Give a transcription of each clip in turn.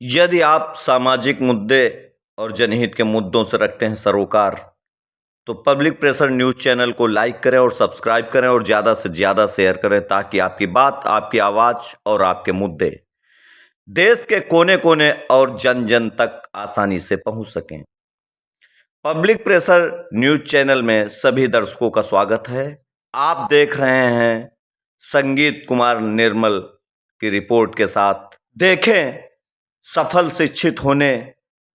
यदि आप सामाजिक मुद्दे और जनहित के मुद्दों से रखते हैं सरोकार, तो पब्लिक प्रेशर न्यूज चैनल को लाइक करें और सब्सक्राइब करें और ज़्यादा से ज़्यादा शेयर करें ताकि आपकी बात, आपकी आवाज़ और आपके मुद्दे देश के कोने कोने और जन जन तक आसानी से पहुंच सकें। पब्लिक प्रेशर न्यूज चैनल में सभी दर्शकों का स्वागत है। आप देख रहे हैं संगीत कुमार निर्मल की रिपोर्ट के साथ। देखें सफल शिक्षित होने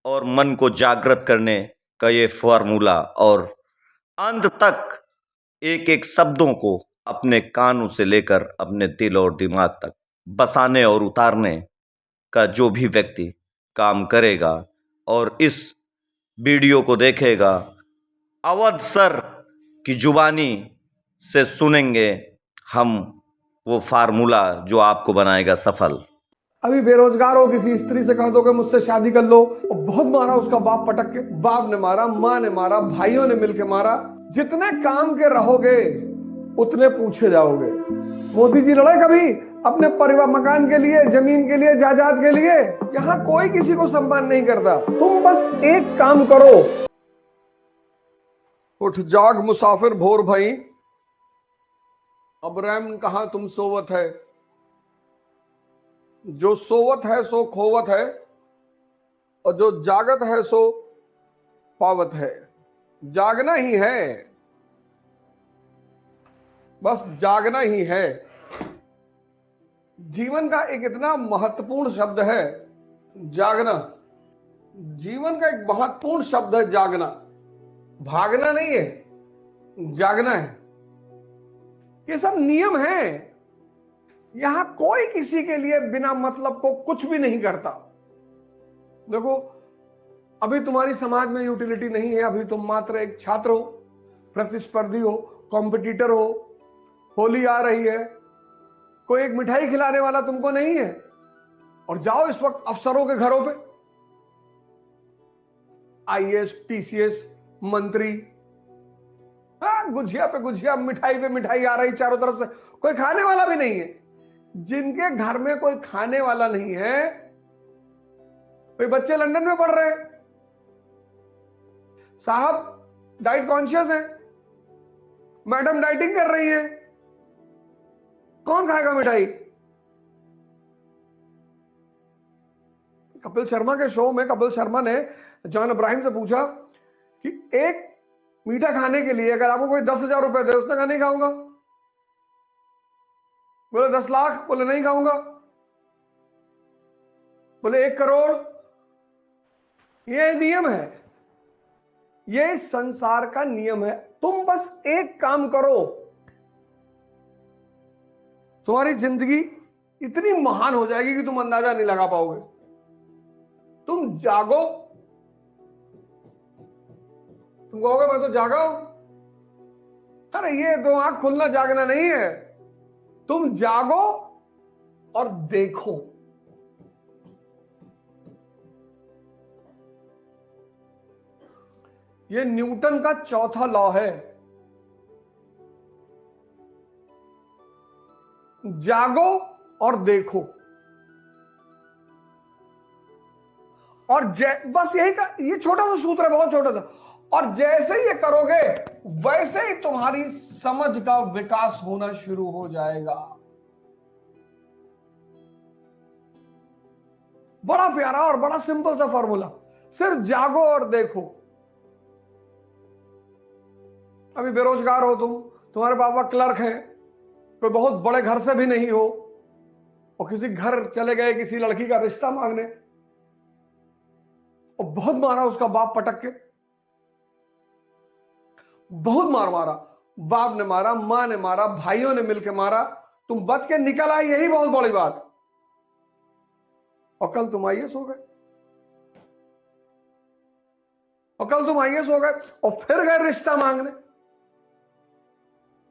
और मन को जागृत करने का ये फॉर्मूला और अंत तक एक एक शब्दों को अपने कानों से लेकर अपने दिल और दिमाग तक बसाने और उतारने का जो भी व्यक्ति काम करेगा और इस वीडियो को देखेगा, अवध सर की जुबानी से सुनेंगे हम वो फार्मूला जो आपको बनाएगा सफल। अभी बेरोजगार हो, किसी स्त्री से कह दो कि मुझसे शादी कर लो, और बहुत मारा उसका बाप पटक के, बाप ने मारा, माँ ने मारा, भाइयों ने मिलकर मारा। जितने काम के रहोगे उतने पूछे जाओगे। मोदी जी लड़े कभी अपने परिवार, मकान के लिए, जमीन के लिए, जायदाद के लिए? यहाँ कोई किसी को सम्मान नहीं करता। तुम बस एक काम करो, उठ जाग मुसाफिर भोर भई, अब रैम कहां तुम सोवत है। जो सोवत है सो खोवत है, और जो जागत है सो पावत है। जागना ही है, बस जागना ही है। जीवन का एक इतना महत्वपूर्ण शब्द है जागना। जीवन का एक महत्वपूर्ण शब्द है जागना। भागना नहीं है, जागना है। ये सब नियम है। यहां कोई किसी के लिए बिना मतलब को कुछ भी नहीं करता। देखो, अभी तुम्हारी समाज में यूटिलिटी नहीं है। अभी तुम मात्र एक छात्र हो, प्रतिस्पर्धी हो, कॉम्पिटिटर हो। होली आ रही है, कोई एक मिठाई खिलाने वाला तुमको नहीं है। और जाओ इस वक्त अफसरों के घरों पे, आईएएस, पीसीएस, मंत्री, गुझिया पे गुझिया, मिठाई पे मिठाई आ रही चारों तरफ से, कोई खाने वाला भी नहीं है। जिनके घर में कोई खाने वाला नहीं है, कोई बच्चे लंदन में पढ़ रहे हैं, साहब डाइट कॉन्शियस है, मैडम डाइटिंग कर रही है, कौन खाएगा मिठाई? कपिल शर्मा के शो में कपिल शर्मा ने जॉन अब्राहिम से पूछा कि एक मीठा खाने के लिए अगर आपको कोई 10,000 रुपए दे, उसने कहा नहीं खाऊंगा। बोले 10 लाख, बोले नहीं खाऊंगा। बोले 1 करोड़। ये नियम है, ये संसार का नियम है। तुम बस एक काम करो, तुम्हारी जिंदगी इतनी महान हो जाएगी कि तुम अंदाजा नहीं लगा पाओगे। तुम जागो, तुम कहोगे मैं तो जागा हूं। अरे ये तो आंख खुलना जागना नहीं है। तुम जागो और देखो। ये न्यूटन का चौथा लॉ है, जागो और देखो। और बस यही का, ये छोटा सा सूत्र है, बहुत छोटा सा। और जैसे ये करोगे वैसे ही तुम्हारी समझ का विकास होना शुरू हो जाएगा। बड़ा प्यारा और बड़ा सिंपल सा फॉर्मूला, सिर्फ जागो और देखो। अभी बेरोजगार हो तुम, तुम्हारे पापा क्लर्क हैं, कोई बहुत बड़े घर से भी नहीं हो, और किसी घर चले गए किसी लड़की का रिश्ता मांगने, और बहुत मारा उसका बाप पटक के, बहुत मार मारा, बाप ने मारा, मां ने मारा, भाइयों ने मिलकर मारा, तुम बच के निकल आए, यही बहुत बड़ी बात। और कल तुम आईएएस हो गए, और कल तुम आईएएस हो गए, और फिर गए रिश्ता मांगने,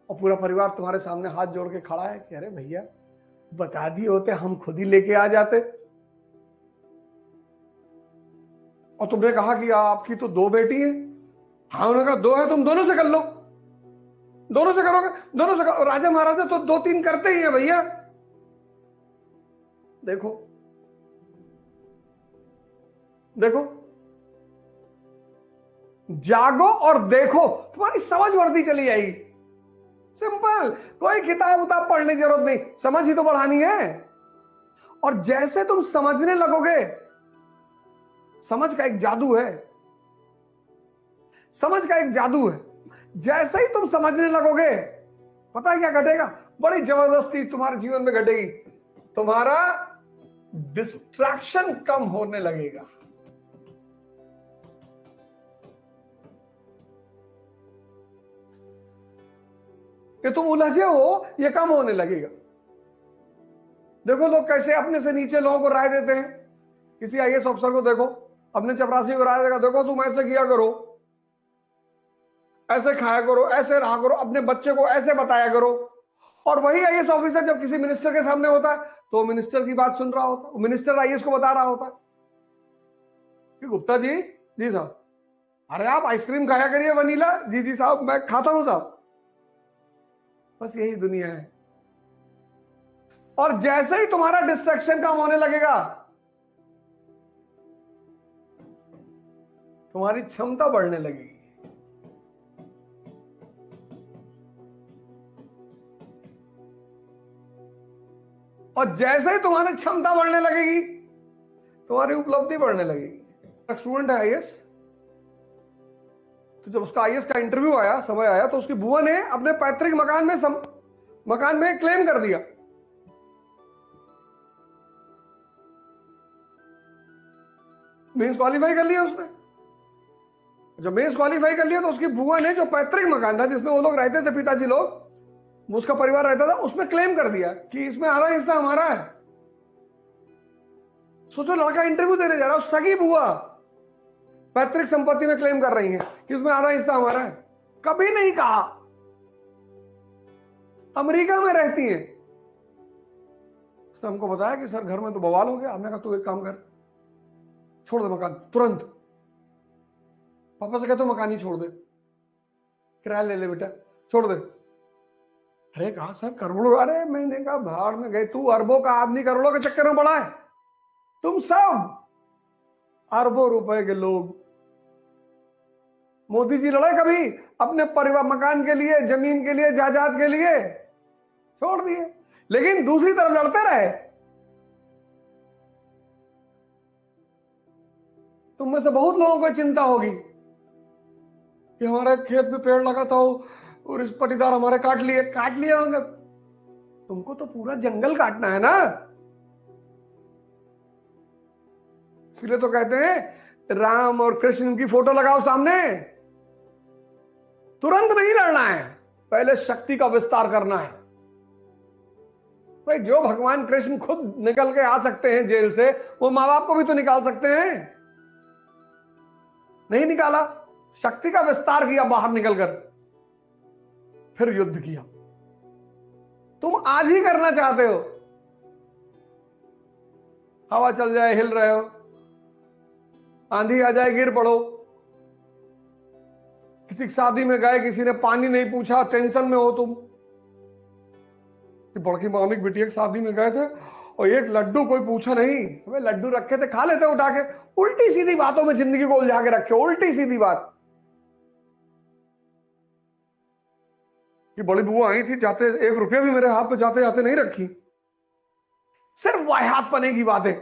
और पूरा परिवार तुम्हारे सामने हाथ जोड़ के खड़ा है कि अरे भैया बता दिए होते, हम खुद ही लेके आ जाते। और तुमने कहा कि आपकी तो 2 बेटी है। हाँ, उन्होंने कहा 2 है, तुम दोनों से कर लो, दोनों से करोगे, दोनों से करो। राजा महाराजा तो 2-3 करते ही है भैया। देखो, देखो, जागो और देखो, तुम्हारी समझ बढ़ती चली जाएगी। सिंपल, कोई किताब उताब पढ़ने की जरूरत नहीं, समझ ही तो बढ़ानी है। और जैसे तुम समझने लगोगे, समझ का एक जादू है, समझ का एक जादू है। जैसे ही तुम समझने लगोगे, पता है क्या घटेगा? बड़ी जबरदस्ती तुम्हारे जीवन में घटेगी। तुम्हारा डिस्ट्रैक्शन कम होने लगेगा। कि तुम उलझे हो, यह कम होने लगेगा। देखो लोग कैसे अपने से नीचे लोगों को राय देते हैं। किसी आईएएस अफसर को देखो, अपने चपरासी को राय देगा, देखो तुम ऐसे किया करो, ऐसे खाया करो, ऐसे रहा करो, अपने बच्चे को ऐसे बताया करो। और वही आईएएस ऑफिसर जब किसी मिनिस्टर के सामने होता है तो मिनिस्टर की बात सुन रहा होता है, मिनिस्टर आईएएस को बता रहा होता है कि गुप्ता जी, जी साहब, अरे आप आइसक्रीम खाया करिए वनीला, जी जी साहब मैं खाता हूं साहब। बस यही दुनिया है। और जैसे ही तुम्हारा डिस्ट्रैक्शन कम होने लगेगा, तुम्हारी क्षमता बढ़ने लगेगी। और जैसे ही तुम्हारी क्षमता बढ़ने लगेगी, तुम्हारी उपलब्धि बढ़ने लगेगी। एक स्टूडेंट है आईएएस, तो जब उसका आईएएस का इंटरव्यू आया, समय आया, तो उसकी बुआ ने अपने पैतृक मकान में क्लेम कर दिया। मेंस क्वालिफाई कर लिया उसने। जब मेंस क्वालिफाई कर लिया तो उसकी बुआ ने जो पैतृक मकान था जिसमें वो लोग रहते थे, पिताजी लोग, उसका परिवार रहता था, उसमें क्लेम कर दिया कि इसमें आधा हिस्सा हमारा है। सोचो, लड़का इंटरव्यू देने जा रहा है, सगी बुआ पैतृक संपत्ति में क्लेम कर रही है कि इसमें आधा हिस्सा हमारा है। कभी नहीं कहा। अमेरिका में रहती है, उसने हमको बताया कि सर घर में तो बवाल हो गया। हमने कहा तू एक काम कर, छोड़ दे मकान तुरंत। पापा से कहते मकान ही छोड़ दे, किराया ले ले बेटा, छोड़ दे। अरे कहा सर करोड़ों, अरे मैंने कहा भाड़ में गए, तू अरबों का आदमी करोड़ों के चक्कर में पड़ा है। तुम सब अरबों रुपए के लोग। मोदी जी लड़े कभी अपने परिवार, मकान के लिए, जमीन के लिए, जायदाद के लिए? छोड़ दिए। लेकिन दूसरी तरफ लड़ते रहे। तुम में से बहुत लोगों को चिंता होगी कि हमारे खेत में पेड़ लगा था और इस पटीदार हमारे काट लिया होंगे। तुमको तो पूरा जंगल काटना है ना। इसलिए तो कहते हैं राम और कृष्ण की फोटो लगाओ सामने। तुरंत नहीं लड़ना है, पहले शक्ति का विस्तार करना है। भाई जो भगवान कृष्ण खुद निकल के आ सकते हैं जेल से, वो मां बाप को भी तो निकाल सकते हैं। नहीं निकाला, शक्ति का विस्तार किया बाहर निकलकर, फिर युद्ध किया। तुम आज ही करना चाहते हो, हवा चल जाए हिल रहे हो, आंधी आ जाए गिर पड़ो, किसी शादी में गए किसी ने पानी नहीं पूछा, टेंशन में हो तुम। बड़की मामी की बिटिया की शादी में गए थे और एक लड्डू कोई पूछा नहीं, हमें लड्डू रखे थे खा लेते उठा के। उल्टी सीधी बातों में जिंदगी को उलझा के रखे, उल्टी सीधी बात। कि बड़ी बुआ आई थी, जाते 1 रुपया भी मेरे हाथ पे जाते जाते नहीं रखी। सिर्फ वाहियात पने की बातें।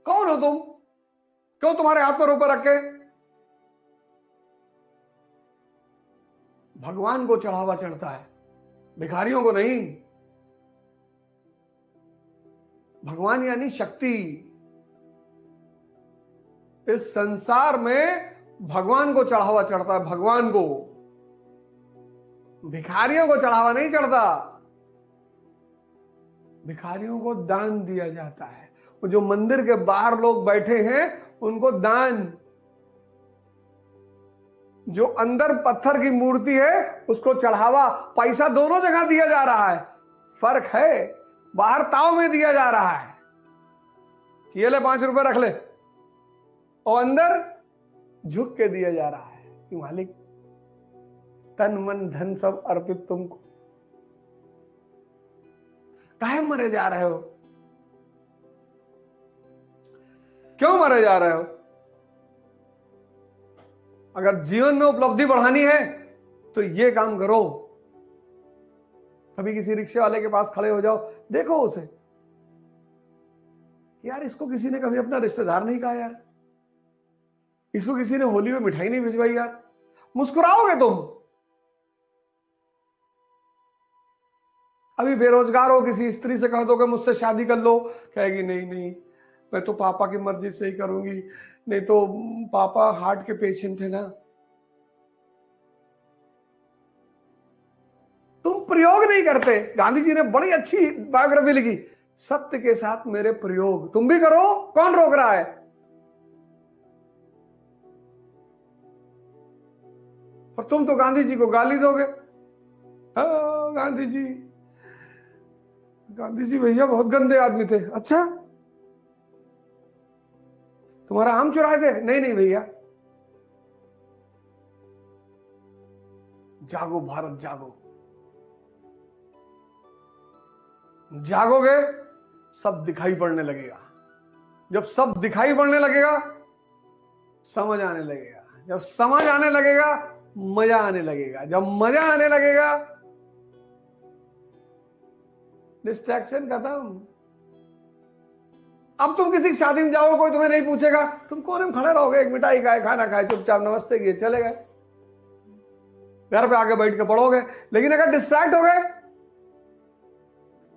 कौन हो तुम? क्यों तुम्हारे हाथ पर ऊपर रखे? भगवान को चढ़ावा चढ़ता है, भिखारियों को नहीं। भगवान यानी शक्ति। इस संसार में भगवान को चढ़ावा चढ़ता है, भगवान को। भिखारियों को चढ़ावा नहीं चढ़ता, भिखारियों को दान दिया जाता है। वो जो मंदिर के बाहर लोग बैठे हैं उनको दान, जो अंदर पत्थर की मूर्ति है उसको चढ़ावा। पैसा दोनों जगह दिया जा रहा है, फर्क है, बाहर ताव में दिया जा रहा है, ये ले 5 रुपए रख ले, और अंदर झुक के दिया जा रहा है कि मालिक तन मन धन सब अर्पित तुमको। काहे मरे जा रहे हो? क्यों मरे जा रहे हो? अगर जीवन में उपलब्धि बढ़ानी है तो ये काम करो। कभी किसी रिक्शे वाले के पास खड़े हो जाओ, देखो उसे, यार इसको किसी ने कभी अपना रिश्तेदार नहीं कहा यार, इसको किसी ने होली में मिठाई नहीं भिजवाई यार, मुस्कुराओगे तुम। अभी बेरोजगार हो, किसी स्त्री से कह दो कि मुझसे शादी कर लो, कहेगी नहीं नहीं मैं तो पापा की मर्जी से ही करूंगी, नहीं तो पापा हार्ट के पेशेंट है ना। तुम प्रयोग नहीं करते। गांधी जी ने बड़ी अच्छी बायोग्राफी लिखी, सत्य के साथ मेरे प्रयोग। तुम भी करो, कौन रोक रहा है? और तुम तो गांधी जी को गाली दोगे। हाँ गांधी जी, गांधी जी भैया बहुत गंदे आदमी थे। अच्छा, तुम्हारा आम चुराए थे? नहीं नहीं भैया। जागो भारत जागो, जागोगे सब दिखाई पड़ने लगेगा। जब सब दिखाई पड़ने लगेगा समझ आने लगेगा, जब समझ आने लगेगा मजा आने लगेगा, जब मजा आने लगेगा डिस्ट्रैक्शन खत्म। अब तुम किसी की शादी में जाओ, कोई तुम्हें नहीं पूछेगा, तुम कोने में खड़े रहोगे, एक मिठाई खाए, खाना खाए, चुपचाप नमस्ते किए चले गए, घर पे आके बैठ के पढ़ोगे। लेकिन अगर डिस्ट्रैक्ट हो गए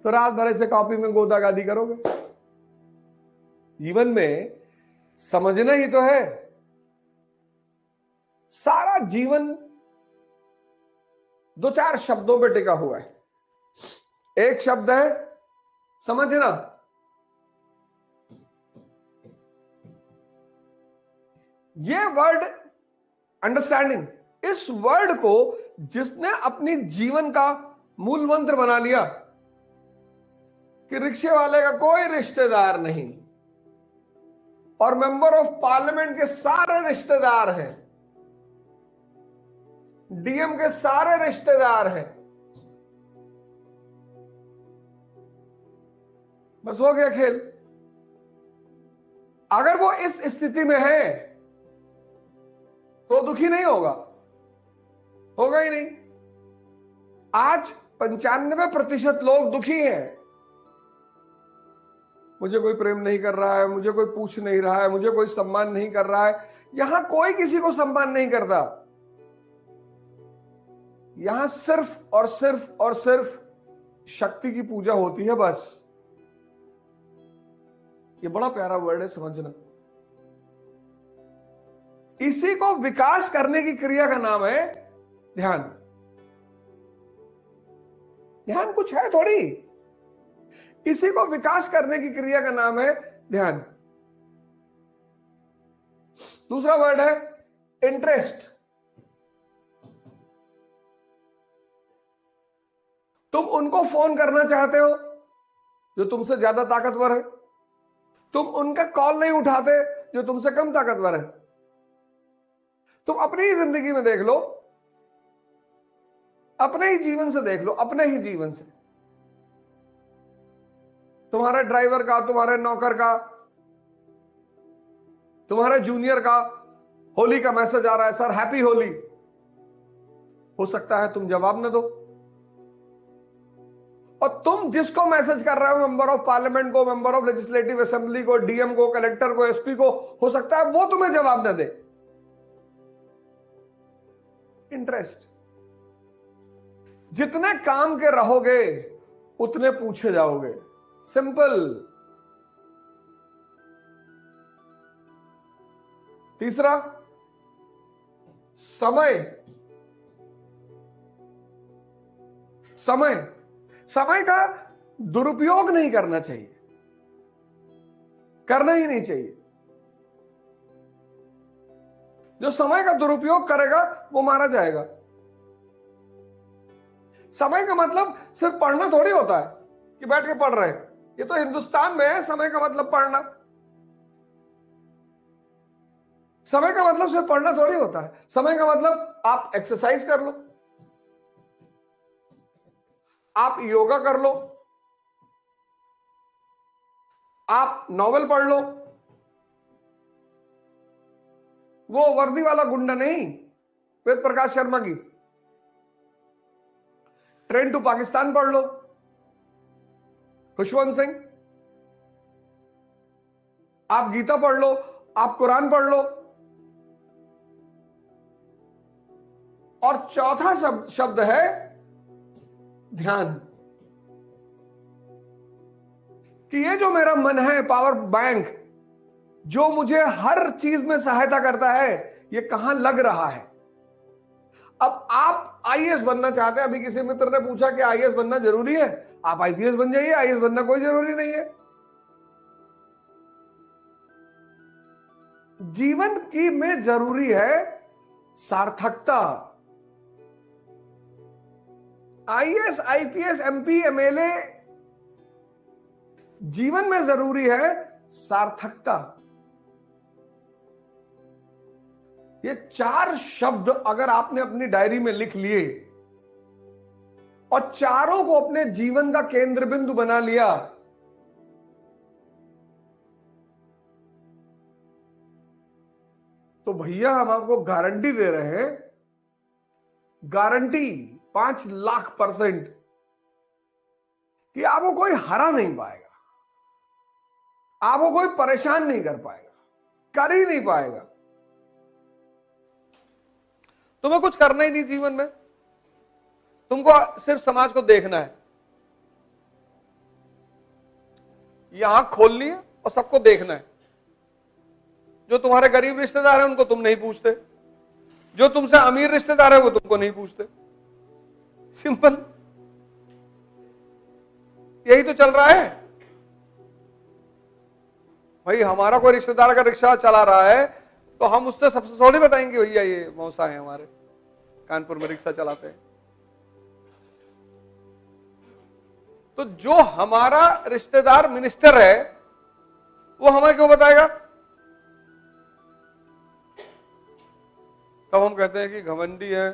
तो रात भर से कॉपी में गोदागादी करोगे। जीवन में समझना ही तो है। सारा जीवन दो चार शब्दों पे टिका हुआ है। एक शब्द है समझना, ये वर्ड अंडरस्टैंडिंग, इस वर्ड को जिसने अपनी जीवन का मूल मंत्र बना लिया कि रिक्शे वाले का कोई रिश्तेदार नहीं और मेंबर ऑफ पार्लियामेंट के सारे रिश्तेदार हैं, डीएम के सारे रिश्तेदार हैं, बस हो गया खेल। अगर वो इस स्थिति में है तो दुखी नहीं होगा, होगा ही नहीं। आज 95% लोग दुखी हैं। मुझे कोई प्रेम नहीं कर रहा है, मुझे कोई पूछ नहीं रहा है, मुझे कोई सम्मान नहीं कर रहा है। यहां कोई किसी को सम्मान नहीं करता। यहां सिर्फ और सिर्फ और सिर्फ शक्ति की पूजा होती है, बस। ये बड़ा प्यारा वर्ड है, समझना। इसी को विकास करने की क्रिया का नाम है ध्यान। ध्यान कुछ है थोड़ी, इसी को विकास करने की क्रिया का नाम है ध्यान। दूसरा वर्ड है इंटरेस्ट। तुम उनको फोन करना चाहते हो जो तुमसे ज्यादा ताकतवर है, तुम उनका कॉल नहीं उठाते जो तुमसे कम ताकतवर है। तुम अपनी ही जिंदगी में देख लो, अपने ही जीवन से देख लो, अपने ही जीवन से। तुम्हारे ड्राइवर का, तुम्हारे नौकर का, तुम्हारे जूनियर का होली का मैसेज आ रहा है, सर हैप्पी होली। हो सकता है तुम जवाब न दो, और तुम जिसको मैसेज कर रहे हो, मेंबर ऑफ पार्लियामेंट को, मेंबर ऑफ लेजिस्लेटिव असेंबली को, डीएम को, कलेक्टर को, एसपी को, हो सकता है वो तुम्हें जवाब न दे। इंटरेस्ट। जितने काम के रहोगे उतने पूछे जाओगे, सिंपल। तीसरा समय। समय, समय का दुरुपयोग नहीं करना चाहिए, करना ही नहीं चाहिए। जो समय का दुरुपयोग करेगा वो मारा जाएगा। समय का मतलब सिर्फ पढ़ना थोड़ी होता है कि बैठ के पढ़ रहे हैं। ये तो हिंदुस्तान में है समय का मतलब पढ़ना। समय का मतलब सिर्फ पढ़ना थोड़ी होता है। समय का मतलब आप एक्सरसाइज कर लो, आप योगा कर लो, आप नॉवेल पढ़ लो, वो वर्दी वाला गुंडा नहीं, वेद प्रकाश शर्मा की ट्रेन टू पाकिस्तान पढ़ लो, खुशवंत सिंह। आप गीता पढ़ लो, आप कुरान पढ़ लो। और चौथा शब्द है ध्यान, कि ये जो मेरा मन है पावर बैंक, जो मुझे हर चीज में सहायता करता है, ये कहां लग रहा है। अब आप आईएएस बनना चाहते हैं, अभी किसी मित्र ने पूछा कि आईएएस बनना जरूरी है, आप आईपीएस बन जाइए, आईएएस बनना कोई जरूरी नहीं है। जीवन की में जरूरी है सार्थकता। आईएएस, आईपीएस, एमपी, एमएलए, जीवन में जरूरी है सार्थकता। ये 4 शब्द अगर आपने अपनी डायरी में लिख लिए और चारों को अपने जीवन का केंद्र बिंदु बना लिया, तो भैया हम आपको गारंटी दे रहे हैं, गारंटी 5,00,000% कि आपको कोई हरा नहीं पाएगा, आपको कोई परेशान नहीं कर पाएगा, कर ही नहीं पाएगा। तुम्हें कुछ करना ही नहीं जीवन में, तुमको सिर्फ समाज को देखना है, ये आंख खोलनी है और सबको देखना है। जो तुम्हारे गरीब रिश्तेदार हैं उनको तुम नहीं पूछते, जो तुमसे अमीर रिश्तेदार है वो तुमको नहीं पूछते। सिंपल, यही तो चल रहा है भाई। हमारा कोई रिश्तेदार का रिक्शा चला रहा है तो हम उससे सबसे थोड़ी बताएंगे भैया ये मौसा है हमारे कानपुर में रिक्शा चलाते हैं। तो जो हमारा रिश्तेदार मिनिस्टर है वो हमें क्यों बताएगा? तब हम कहते हैं कि घमंडी है,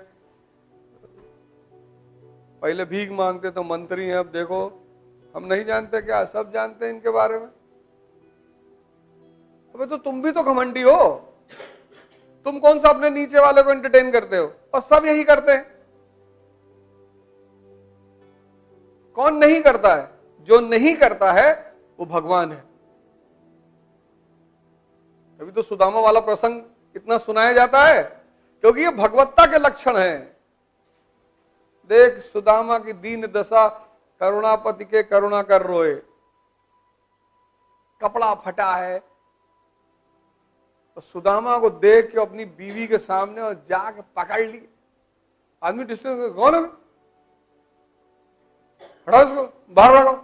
पहले भीख मांगते तो मंत्री हैं, अब देखो हम नहीं जानते क्या? सब जानते हैं इनके बारे में। अबे तो तुम भी तो घमंडी हो, तुम कौन सा अपने नीचे वाले को एंटरटेन करते हो? और सब यही करते हैं। कौन नहीं करता है? जो नहीं करता है वो भगवान है। अभी तो सुदामा वाला प्रसंग इतना सुनाया जाता है क्योंकि ये भगवत्ता के लक्षण हैं। देख सुदामा की दीन दशा, करुणापति के करुणा कर रोए, कपड़ा फटा है, तो सुदामा को देख के अपनी बीवी के सामने और जाके पकड़ ली। आदमी डिस्टेंस कौन है? हटाओ इसको, बाहर लगाओ।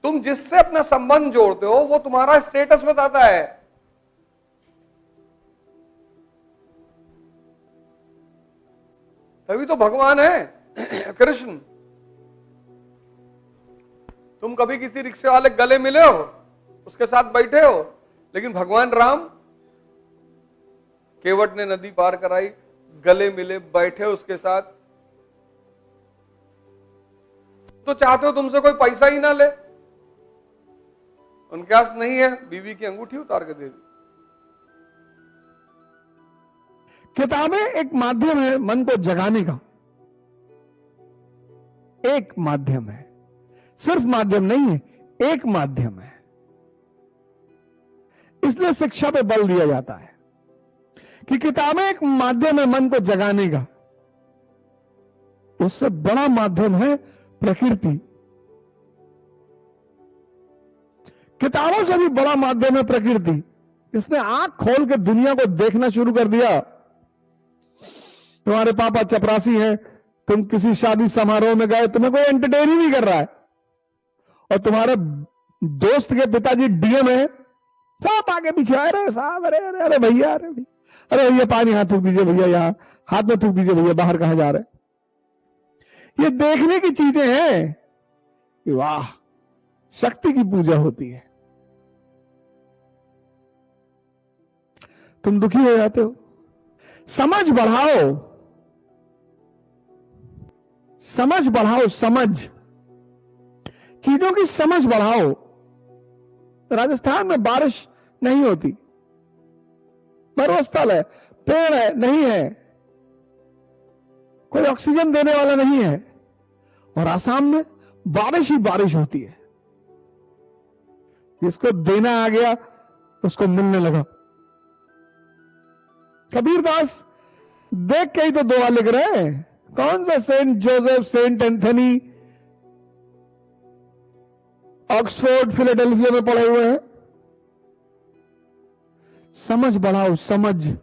तुम जिससे अपना संबंध जोड़ते हो वो तुम्हारा स्टेटस बताता है। तभी तो भगवान है कृष्ण। तुम कभी किसी रिक्शे वाले गले मिले हो, उसके साथ बैठे हो, लेकिन भगवान राम केवट ने नदी पार कराई, गले मिले, बैठे उसके साथ। तो चाहते हो तुमसे कोई पैसा ही ना ले, उनके पास नहीं है, बीवी की अंगूठी उतार के दे दी। किताबें एक माध्यम है मन को जगाने का, एक माध्यम है, सिर्फ माध्यम नहीं है, एक माध्यम है। इसलिए शिक्षा पे बल दिया जाता है कि किताबें एक माध्यम है मन को जगाने का, उससे बड़ा माध्यम है प्रकृति। किताबों से भी बड़ा माध्यम है प्रकृति। इसने आंख खोल के दुनिया को देखना शुरू कर दिया। तुम्हारे पापा चपरासी हैं, तुम किसी शादी समारोह में गए, तुम्हें कोई एंटरटेन ही नहीं कर रहा है, और तुम्हारे दोस्त के पिताजी डीएम है, सब आगे पीछे आ रहे साहब, अरे अरे अरे भैया, अरे भैया, अरे भैया पानी हाथ थूक दीजिए भैया, यहां हाथ में थूक दीजिए भैया, बाहर कहां जा रहे? ये देखने की चीजें हैं कि वाह, शक्ति की पूजा होती है। तुम दुखी हो जाते हो, समझ बढ़ाओ, समझ बढ़ाओ, समझ, चीजों की समझ बढ़ाओ। राजस्थान में बारिश नहीं होती, मरुस्थल है, पेड़ है नहीं है, कोई ऑक्सीजन देने वाला नहीं है, और आसाम में बारिश ही बारिश होती है। जिसको देना आ गया उसको मिलने लगा। कबीरदास देख के ही तो दुआ लिख रहे हैं। कौन सा Saint Joseph, Saint Anthony Oxford Philadelphia में पढ़े हुए हैं? समझ बढ़ाओ, समझ।